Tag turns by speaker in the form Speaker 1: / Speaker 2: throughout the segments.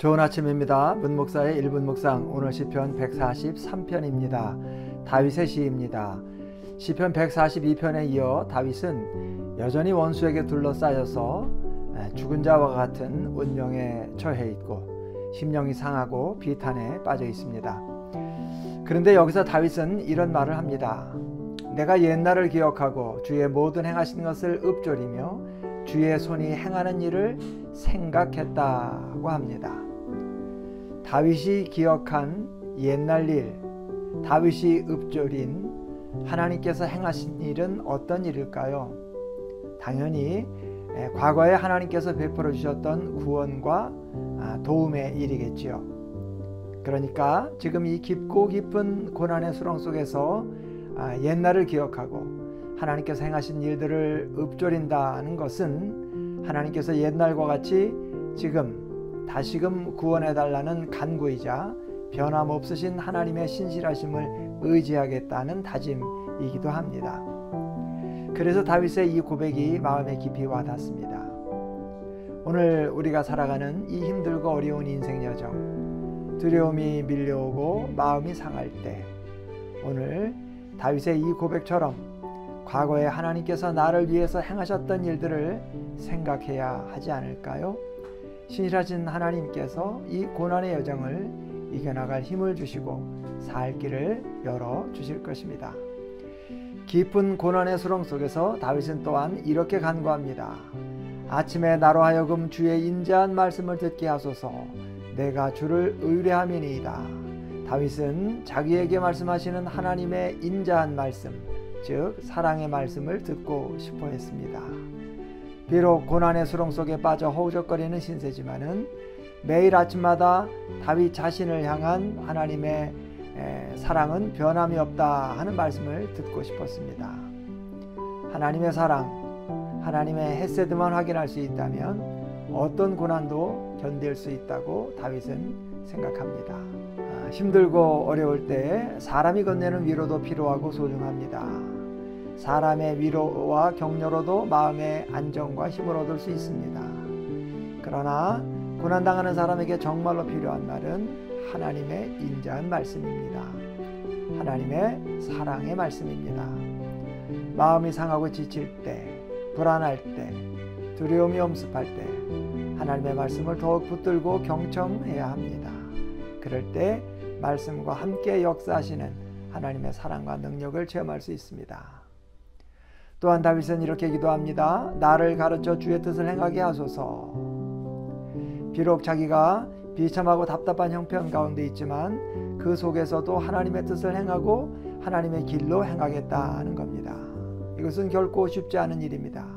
Speaker 1: 좋은 아침입니다. 문목사의 1분 묵상, 오늘 시편 143편입니다. 다윗의 시입니다. 시편 142편에 이어 다윗은 여전히 원수에게 둘러싸여서 죽은 자와 같은 운명에 처해 있고 심령이 상하고 비탄에 빠져 있습니다. 그런데 여기서 다윗은 이런 말을 합니다. 내가 옛날을 기억하고 주의 모든 행하신 것을 읊조리며 주의 손이 행하는 일을 생각했다고 합니다. 다윗이 기억한 옛날 일, 다윗이 읊조린 하나님께서 행하신 일은 어떤 일일까요? 당연히 과거에 하나님께서 베풀어 주셨던 구원과 도움의 일이겠지요. 그러니까 지금 이 깊고 깊은 고난의 수렁 속에서 옛날을 기억하고 하나님께서 행하신 일들을 읊조린다는 것은 하나님께서 옛날과 같이 지금 다시금 구원해달라는 간구이자 변함없으신 하나님의 신실하심을 의지하겠다는 다짐이기도 합니다. 그래서 다윗의 이 고백이 마음에 깊이 와닿습니다. 오늘 우리가 살아가는 이 힘들고 어려운 인생 여정, 두려움이 밀려오고 마음이 상할 때 오늘 다윗의 이 고백처럼 과거에 하나님께서 나를 위해서 행하셨던 일들을 생각해야 하지 않을까요? 신실하신 하나님께서 이 고난의 여정을 이겨나갈 힘을 주시고 살 길을 열어주실 것입니다. 깊은 고난의 수렁 속에서 다윗은 또한 이렇게 간구합니다. 아침에 나로 하여금 주의 인자한 말씀을 듣게 하소서. 내가 주를 의뢰함이니이다. 다윗은 자기에게 말씀하시는 하나님의 인자한 말씀, 즉 사랑의 말씀을 듣고 싶어 했습니다. 비록 고난의 수렁 속에 빠져 허우적거리는 신세지만은 매일 아침마다 다윗 자신을 향한 하나님의 사랑은 변함이 없다 하는 말씀을 듣고 싶었습니다. 하나님의 사랑, 하나님의 헤세드만 확인할 수 있다면 어떤 고난도 견딜 수 있다고 다윗은 생각합니다. 힘들고 어려울 때 사람이 건네는 위로도 필요하고 소중합니다. 사람의 위로와 격려로도 마음의 안정과 힘을 얻을 수 있습니다. 그러나 고난당하는 사람에게 정말로 필요한 말은 하나님의 인자한 말씀입니다. 하나님의 사랑의 말씀입니다. 마음이 상하고 지칠 때, 불안할 때, 두려움이 엄습할 때 하나님의 말씀을 더욱 붙들고 경청해야 합니다. 그럴 때 말씀과 함께 역사하시는 하나님의 사랑과 능력을 체험할 수 있습니다. 또한 다윗은 이렇게 기도합니다. 나를 가르쳐 주의 뜻을 행하게 하소서. 비록 자기가 비참하고 답답한 형편 가운데 있지만 그 속에서도 하나님의 뜻을 행하고 하나님의 길로 행하겠다는 겁니다. 이것은 결코 쉽지 않은 일입니다.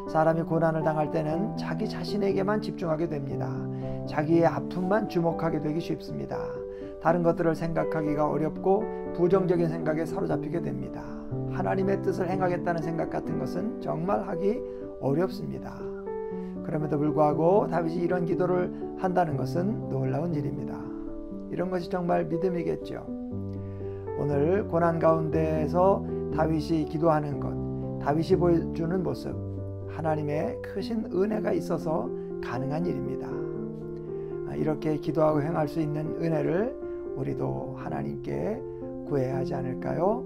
Speaker 1: 사람이 고난을 당할 때는 자기 자신에게만 집중하게 됩니다. 자기의 아픔만 주목하게 되기 쉽습니다. 다른 것들을 생각하기가 어렵고 부정적인 생각에 사로잡히게 됩니다. 하나님의 뜻을 행하겠다는 생각 같은 것은 정말 하기 어렵습니다. 그럼에도 불구하고 다윗이 이런 기도를 한다는 것은 놀라운 일입니다. 이런 것이 정말 믿음이겠죠. 오늘 고난 가운데에서 다윗이 기도하는 것, 다윗이 보여주는 모습, 하나님의 크신 은혜가 있어서 가능한 일입니다. 이렇게 기도하고 행할 수 있는 은혜를 우리도 하나님께 구해야 하지 않을까요?